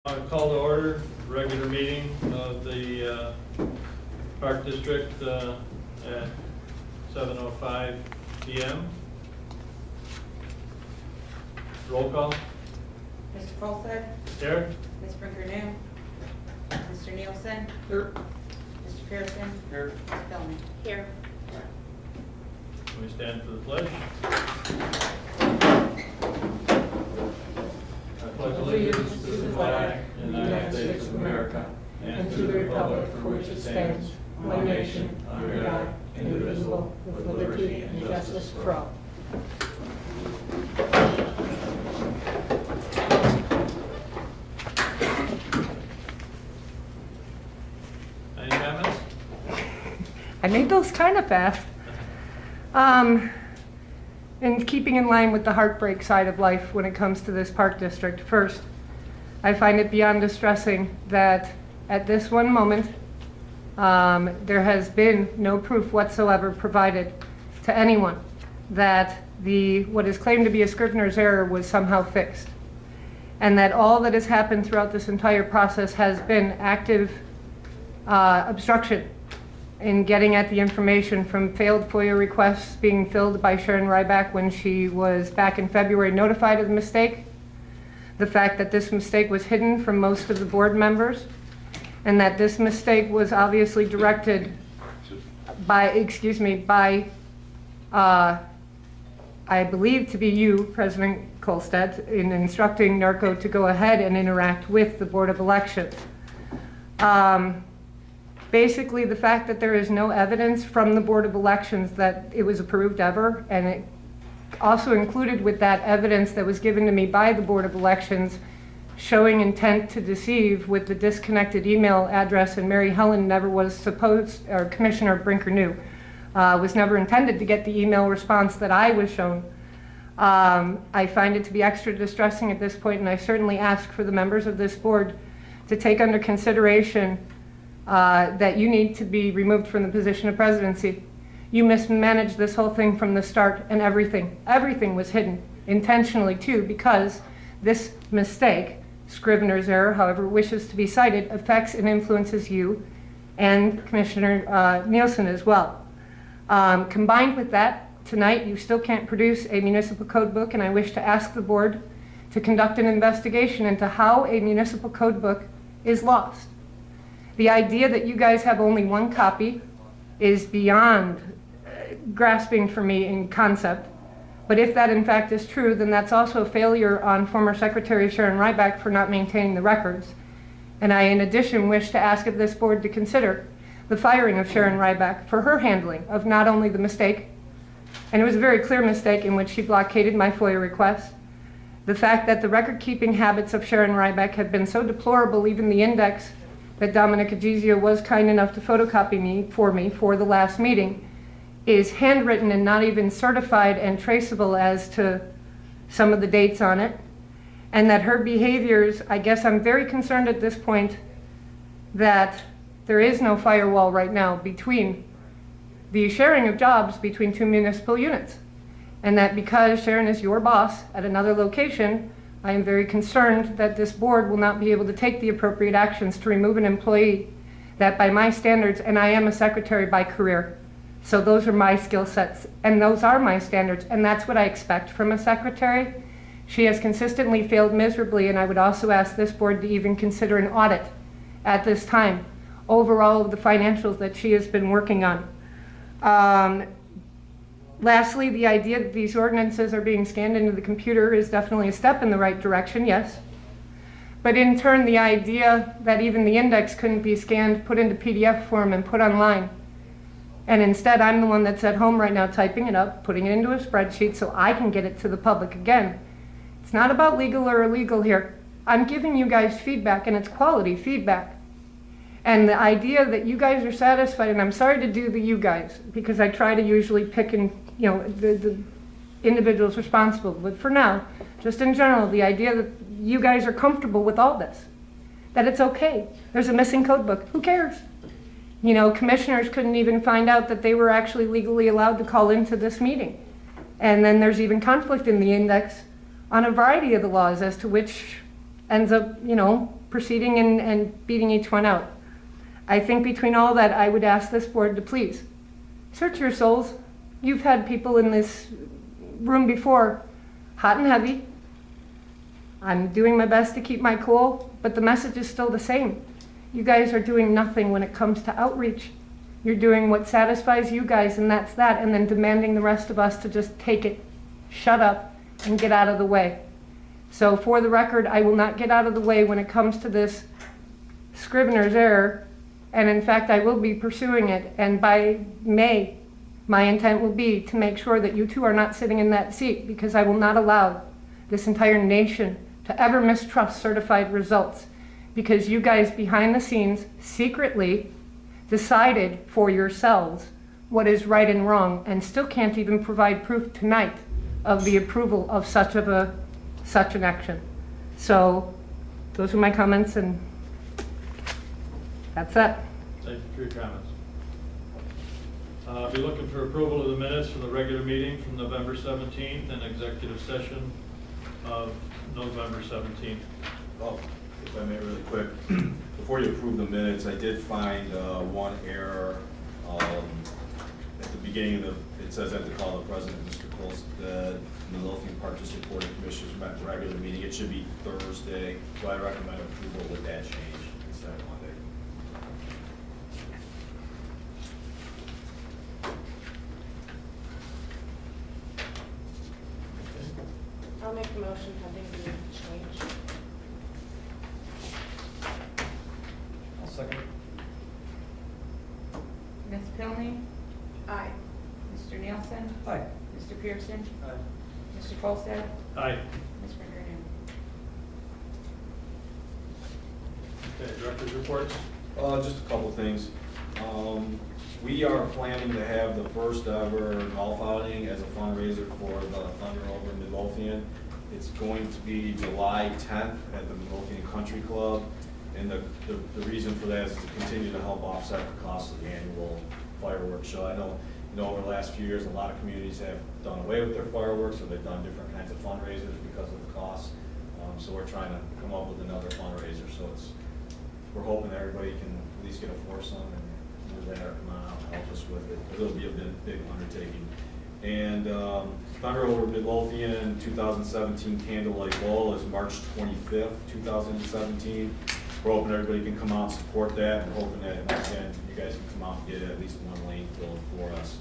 Call to order regular meeting of the Park District at 7:05 p.m. Roll call. Mr. Colstead? Here. Ms. Brinker-New? Mr. Nielsen? Here. Mr. Pearson? Here. Ms. Billman? Here. We stand for the pledge. I pledge allegiance to the flag of the United States of America and to the republic for which it stands, one nation, under God, indivisible, with liberty and justice for all. Any comments? I made those kind of fast. In keeping in line with the heartbreak side of life when it comes to this park district, first, I find it beyond distressing that at this one moment, there has been no proof whatsoever provided to anyone that what is claimed to be a Scrivener's error was somehow fixed. And that all that has happened throughout this entire process has been active obstruction in getting at the information from failed FOIA requests being filled by Sharon Ryback when she was back in February notified of the mistake, the fact that this mistake was hidden from most of the board members, and that this mistake was obviously directed by, I believe to be you, President Kolstad, in instructing NARCO to go ahead and interact with the Board of Elections. Basically, the fact that there is no evidence from the Board of Elections that it was approved ever, and it also included with that evidence that was given to me by the Board of Elections showing intent to deceive with the disconnected email address, and Mary Helen never was supposed, or Commissioner Brinker-New, was never intended to get the email response that I was shown. I find it to be extra distressing at this point, and I certainly ask for the members of this board to take under consideration that you need to be removed from the position of presidency. You mismanaged this whole thing from the start, and everything was hidden intentionally too, because this mistake, Scrivener's error, however it wishes to be cited, affects and influences you and Commissioner Nielsen as well. Combined with that, tonight you still can't produce a municipal code book, and I wish to ask the board to conduct an investigation into how a municipal code book is lost. The idea that you guys have only one copy is beyond grasping for me in concept. But if that in fact is true, then that's also a failure on former Secretary Sharon Ryback for not maintaining the records. And I, in addition, wish to ask of this board to consider the firing of Sharon Ryback for her handling of not only the mistake, and it was a very clear mistake in which she blockaded my FOIA request, the fact that the record-keeping habits of Sharon Ryback have been so deplorable, even the index that Dominic Agizio was kind enough to photocopy me for the last meeting is handwritten and not even certified and traceable as to some of the dates on it. And that her behaviors, I guess I'm very concerned at this point that there is no firewall right now between the sharing of jobs between two municipal units. And that because Sharon is your boss at another location, I am very concerned that this board will not be able to take the appropriate actions to remove an employee that by my standards, and I am a secretary by career, so those are my skill sets and those are my standards, and that's what I expect from a secretary. She has consistently failed miserably, and I would also ask this board to even consider an audit at this time over all of the financials that she has been working on. Lastly, the idea that these ordinances are being scanned into the computer is definitely a step in the right direction, yes. But in turn, the idea that even the index couldn't be scanned, put into PDF form, and put online. And instead, I'm the one that's at home right now typing it up, putting it into a spreadsheet so I can get it to the public again. It's not about legal or illegal here. I'm giving you guys feedback, and it's quality feedback. And the idea that you guys are satisfied, and I'm sorry to do the you guys, because I try to usually pick and, the individuals responsible. But for now, just in general, the idea that you guys are comfortable with all this, that it's okay. There's a missing code book. Who cares? Commissioners couldn't even find out that they were actually legally allowed to call into this meeting. And then there's even conflict in the index on a variety of the laws as to which ends up, proceeding and beating each one out. I think between all that, I would ask this board to please search your souls. You've had people in this room before, hot and heavy. I'm doing my best to keep my cool, but the message is still the same. You guys are doing nothing when it comes to outreach. You're doing what satisfies you guys, and that's that, and then demanding the rest of us to just take it, shut up, and get out of the way. So for the record, I will not get out of the way when it comes to this Scrivener's error, and in fact, I will be pursuing it, and by May, my intent will be to make sure that you two are not sitting in that seat, because I will not allow this entire nation to ever mistrust certified results, because you guys behind the scenes secretly decided for yourselves what is right and wrong, and still can't even provide proof tonight of the approval of such an action. So those are my comments, and that's it. Thank you for your comments. Be looking for approval of the minutes from the regular meeting from November 17th and executive session of November 17th. Oh, if I may really quick, before you approve the minutes, I did find one error. At the beginning of it says at the call of the president, Mr. Colstead, Midlothian Park District Board of Commissioners met regular meeting. It should be Thursday, so I recommend approval with that change instead of Monday. I'll make the motion pending the change. I'll second. Ms. Pilney? Aye. Mr. Nielsen? Aye. Mr. Pearson? Aye. Mr. Colstead? Aye. Ms. Rinkernu? Okay, director's reports. Just a couple things. We are planning to have the first ever golf outing as a fundraiser for the Thunder over in Midlothian. It's going to be July 10th at the Midlothian Country Club. And the reason for that is to continue to help offset the cost of the annual fireworks show. I know, over the last few years, a lot of communities have done away with their fireworks, or they've done different kinds of fundraisers because of the cost. So we're trying to come up with another fundraiser. So we're hoping everybody can at least get a foursome and move that amount out and help us with it. It'll be a big undertaking. And Thunder over Midlothian 2017 Candlelight Bowl is March 25th, 2017. We're hoping everybody can come out and support that, and hoping that, again, you guys can come out and get at least one lane filled for us.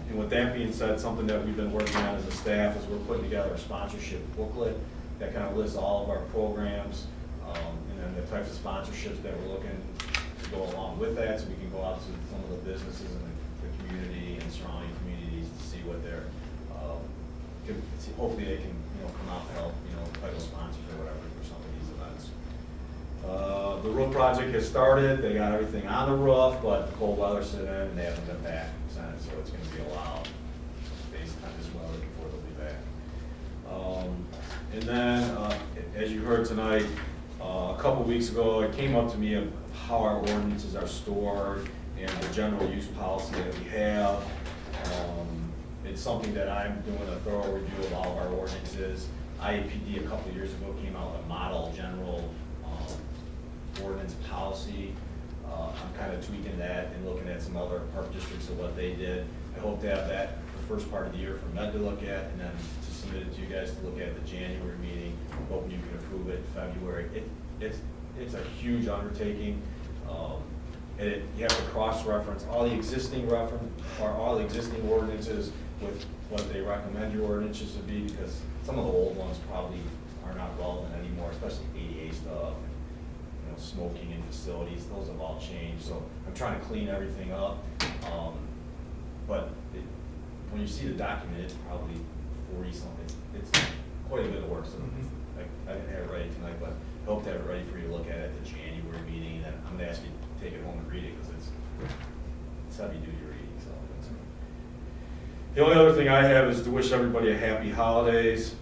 And with that being said, something that we've been working on as a staff is we're putting together a sponsorship booklet that kind of lists all of our programs, and then the types of sponsorships that we're looking to go along with that, so we can go out to some of the businesses in the community and surrounding communities to see what they're, hopefully they can, come out to help, title sponsors or whatever for some of these events. The roof project has started. They got everything on the roof, but the cold weather set in and they haven't been back since, so it's going to be a while based on this weather before they'll be back. And then, as you heard tonight, a couple weeks ago, it came up to me of how our ordinances are stored and the general use policy that we have. It's something that I'm doing a thorough review of all of our ordinances. IAPD a couple of years ago came out with a model general ordinance policy. I'm kind of tweaking that and looking at some other park districts of what they did. I hope to have that the first part of the year for Med to look at, and then to submit it to you guys to look at the January meeting. Hoping you can approve it in February. It's a huge undertaking. You have to cross-reference all the existing ordinances with what they recommend your ordinances to be, because some of the old ones probably are not relevant anymore, especially ADA stuff, and, smoking in facilities. Those have all changed. So I'm trying to clean everything up. But when you see the document, it's probably 40 something. It's quite a bit of work. So I didn't have it ready tonight, but I hope to have it ready for you to look at the January meeting. And I'm going to ask you to take it home and read it, because it's heavy duty reading. So the only other thing I have is to wish everybody a happy holidays.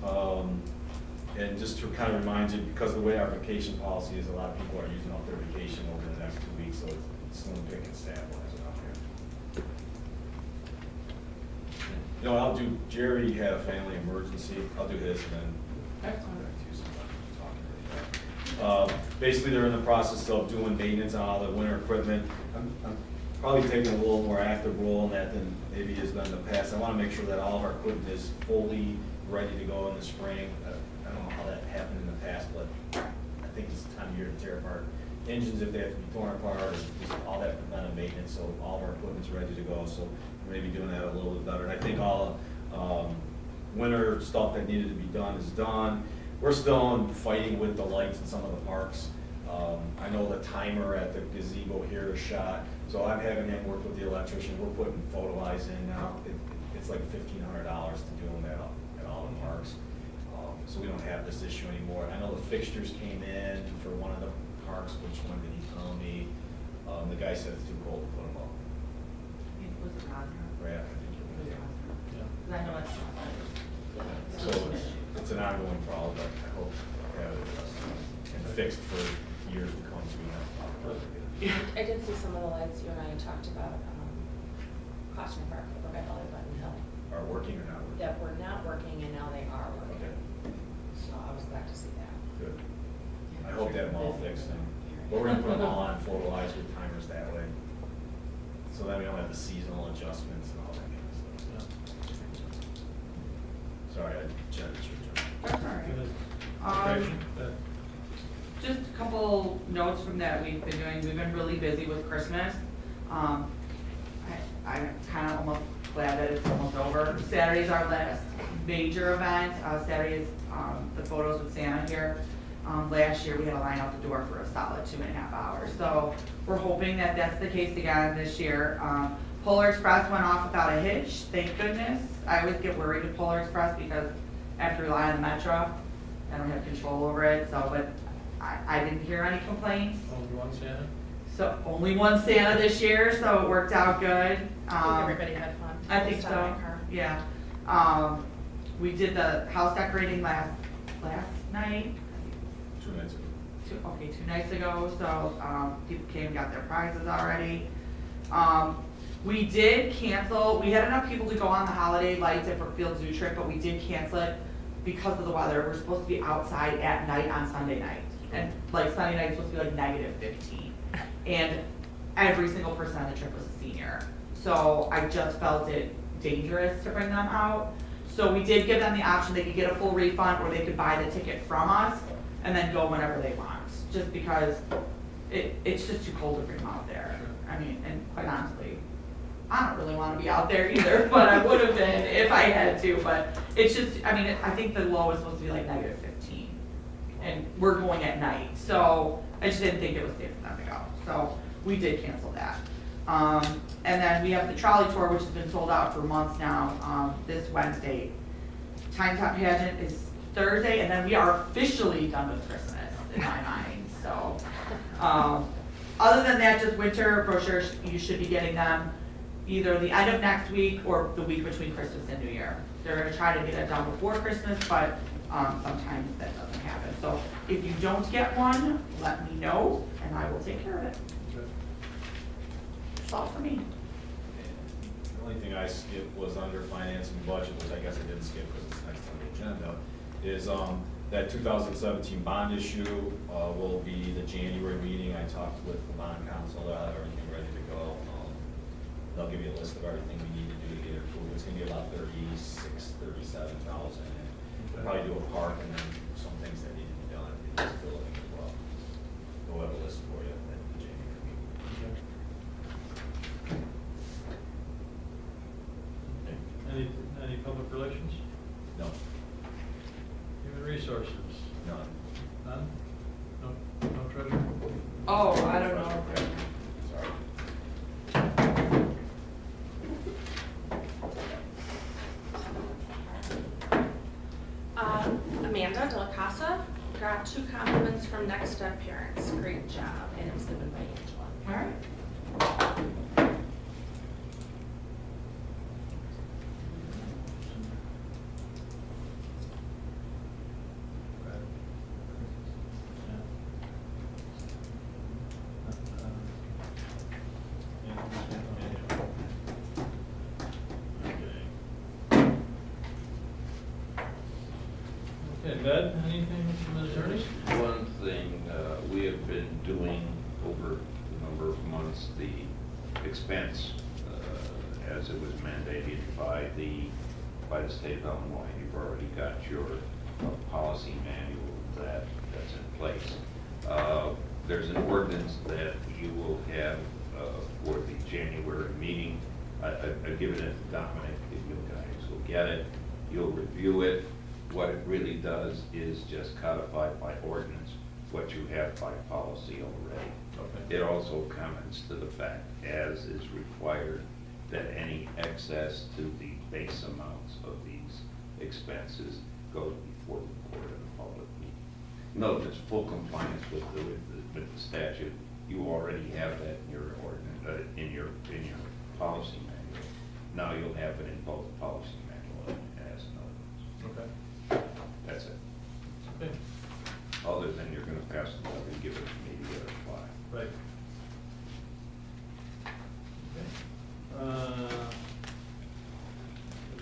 And just to kind of remind you, because of the way our vacation policy is, a lot of people are using up their vacation over the next 2 weeks, so it's slim picking staff wise around here. I'll do, Jerry had a family emergency. I'll do his, and then Excellent. Basically, they're in the process of doing maintenance on all the winter equipment. I'm probably taking a little more active role in that than maybe has been in the past. I want to make sure that all of our equipment is fully ready to go in the spring. I don't know how that happened in the past, but I think it's time of year to tear apart engines if they have to be torn apart, and just all that preventive maintenance, so all of our equipment's ready to go. So we're maybe doing that a little bit better. And I think all winter stuff that needed to be done is done. We're still fighting with the lights in some of the parks. I know the timer at the gazebo here is shot, so I'm having him work with the electrician. We're putting photo eyes in now. It's like $1,500 to do them at all the parks. So we don't have this issue anymore. I know the fixtures came in for one of the parks. Which one did he tell me? The guy said it's too cold to put them up. It was a Rosner. Right, I think it was. Because I know it's. So it's an ongoing problem, but I hope to have it addressed and fixed for years to come, so we have a problem. I did see some of the lights you and I had talked about, Caution Park over by Dolly Button Hill. Are working or not working? That were not working and now they are working. Okay, So I was glad to see that. good. I hope that them all fixed, but we're gonna put them all on photo eyes with timers that way. So then we don't have the seasonal adjustments and all that kind of stuff. Sorry, Jen, it's your turn. That's all right. Okay. Just a couple notes from that we've been doing. We've been really busy with Christmas. I'm kind of almost glad that it's almost over. Saturday's our last major event. Saturday is the photos with Santa here. Last year, we had a line out the door for a solid 2.5 hours. So we're hoping that that's the case again this year. Polar Express went off without a hitch, thank goodness. I always get worried with Polar Express because I have to rely on the Metro. I don't have control over it, so, but I didn't hear any complaints. Only one Santa? So only one Santa this year, so it worked out good. I think everybody had fun. I think Just out of so, my car. yeah. We did the house decorating last night. 2 nights ago. 2 nights ago, so people came and got their prizes already. We did cancel, we had enough people to go on the holiday lights at Brookfield Zoo Trip, but we did cancel it because of the weather. We're supposed to be outside at night on Sunday night. And like Sunday night is supposed to be like -15. And every single person on the trip was a senior. So I just felt it dangerous to bring them out. So we did give them the option, they could get a full refund or they could buy the ticket from us and then go whenever they want. Just because it's just too cold to bring them out there. I mean, and quite honestly, I don't really want to be out there either, but I would have been if I had to. But it's just, I mean, I think the low is supposed to be like -15. And we're going at night. So I just didn't think it was safe for them to go. So we did cancel that. And then we have the trolley tour, which has been sold out for months now, this Wednesday. Time Top Pageant is Thursday, and then we are officially done with Christmas in my mind. So, other than that, just winter brochures, you should be getting them either the end of next week or the week between Christmas and New Year. They're gonna try to get it done before Christmas, but sometimes that doesn't happen. So if you don't get one, let me know, and I will take care of it. That's all for me. The only thing I skipped was under finance and budget, which I guess I didn't skip because it's next on the agenda, is that 2017 bond issue will be the January meeting. I talked with the bond council, they'll have everything ready to go. They'll give you a list of everything we need to do to get it approved. It's gonna be about 37,000. We'll probably do a park and then some things that need to be done in the building as well. We'll have a list for you at the January meeting. Any public relations? No, Human resources? none. None? No treasure? Oh, I don't know. Sorry. Amanda De La Casa got 2 compliments from Next Step Parents. Great job, and it was given by Angela. All right. Okay, Bed, anything from the attorneys? One thing, been doing over a number of months the expense as it was mandated by the state of Illinois. You've already got your policy manual that's in place. There's an ordinance that you will have for the January meeting. I've given it to Dominic, if you guys will get it. You'll review it. What it really does is just codify by ordinance what you have by policy already. Okay. It also comments to the fact, as is required, that any excess to the base amounts of these expenses goes before the board in a public meeting. Note, it's full compliance with the statute. You already have that in your ordinance, in your policy manual. Now you'll have it in both the policy manual and as an ordinance. Okay. That's it. Okay. Other than you're going to pass it over and give it maybe the other five. Right.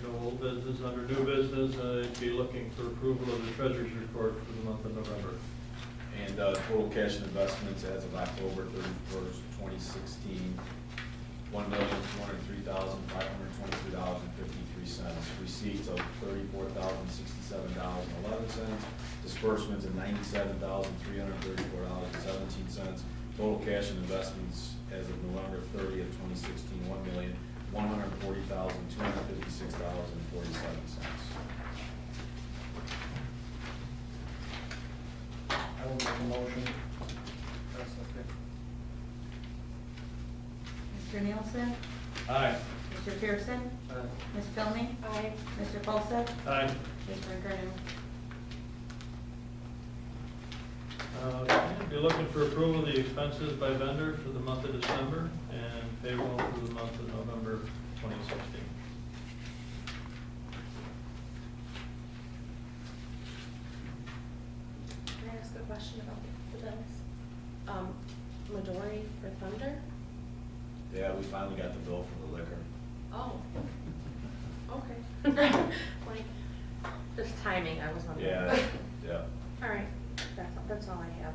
No old business. Under new business, I'd be looking for approval of the treasurer's report for the month of November. And total cash and investments as of October 31st, 2016, $1,203,523.53. Receipts of $34,067.11. Disbursements of $97,334.17. Total cash and investments as of November 30th, 2016, $1,140,256.47. I will make a motion. Mr. Nielsen? Aye. Mr. Pearson? Ms. Filney? Aye. Mr. Folstead? Aye. Ms. Rinkernu? Be looking for approval of the expenses by vendor for the month of December and payroll for the month of November 2016. Can I ask a question about the bills? Midori for Thunder? Yeah, we finally got the bill for the liquor. Oh. Okay. Like, just timing, I was wondering. Yeah, yeah. All right, that's all I have.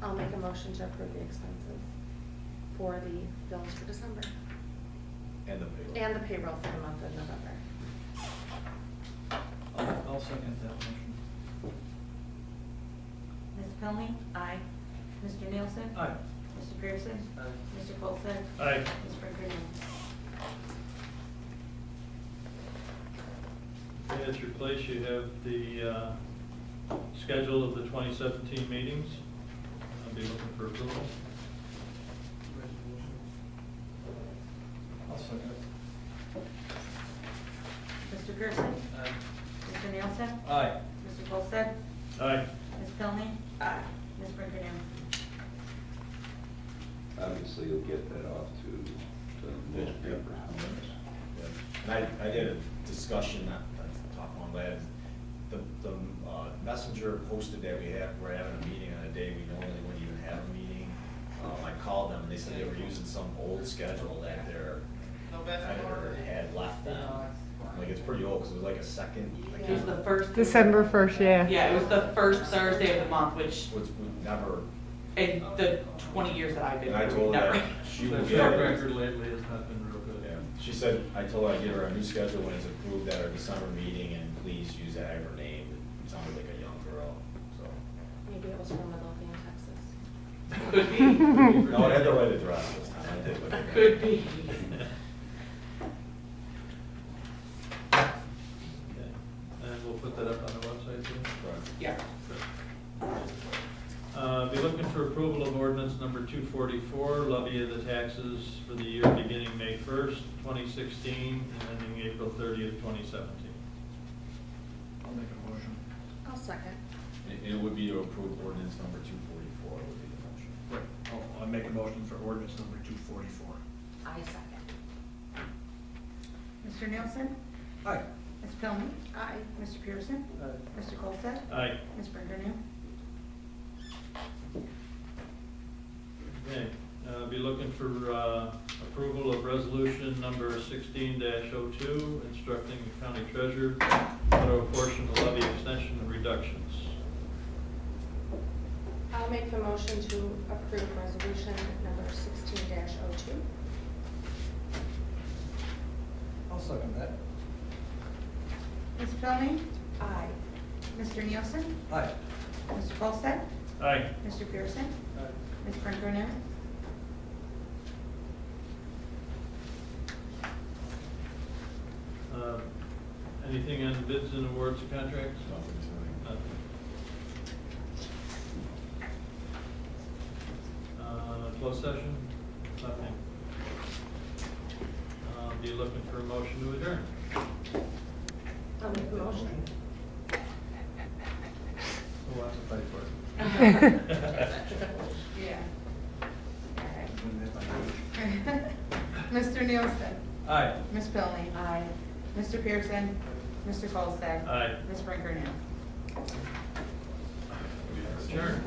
I'll make a motion to approve the expenses for the bills for December And the payroll. and the payroll for the month of November. I'll second that motion. Ms. Filney? Aye. Mr. Nielsen? Aye. Mr. Pearson? Mr. Folstead? Aye. Ms. Rinkernu? Okay, at your place, you have the schedule of the 2017 meetings. I'll be looking for approval. I'll second it. Mr. Pearson? Mr. Nielsen? Aye. Mr. Folstead? Aye. Ms. Filney? Aye. Ms. Rinkernu? Obviously, you'll get that off to the newspaper. And I did a discussion, not talk on that. The messenger posted that we're having a meeting on a day we normally wouldn't even have a meeting. I called them and they said they were using some old schedule that their editor had left them. Like, it's pretty old because it was like a second. It was the first. December 1st, yeah. Yeah, it was the first Thursday of the month, which Which we never, in the 20 years that I've been and I here, told we've her never. she The will track get it. record lately has not been real good. Yeah, she said, I told her I'd give her a new schedule when it's approved at our December meeting and please use that as her name. It sounded like a young girl, so. Maybe it was from Midlothian, Texas. Could be, No, I had the right address this time, I did. but- could be. Okay. And we'll put that up on the website too? Right. Yeah. Be looking for approval of ordinance number 244, levy of the taxes for the year beginning May 1st, 2016, and ending April 30th, 2017. I'll make a motion. I'll second. It would be to approve ordinance number 244 would be the motion. Right. I'll make a motion for ordinance number 244. I second. Mr. Nielsen? Aye. Ms. Filney? Aye. Mr. Pearson? Mr. Folstead? Aye. Ms. Rinkernu? Okay, be looking for approval of resolution number 16-02, instructing the county treasurer how to apportion the levy extension and reductions. I'll I'll make the motion to approve resolution number 16-02. I'll second that. Ms. Pelmy? Aye. Mr. Nielsen? Aye. Mr. Colstead? Aye. Mr. Pearson? Ms. Brinkman? Anything on bids and awards of contracts? Nothing. Closed session? Nothing. Be looking for a motion to adjourn. I'll make the motion. Who wants to fight for it? Yeah. Mr. Nielsen? Aye. Ms. Pelmy? Aye. Mr. Pearson? Mr. Colstead? Aye. Ms. Brinkman? We are adjourned.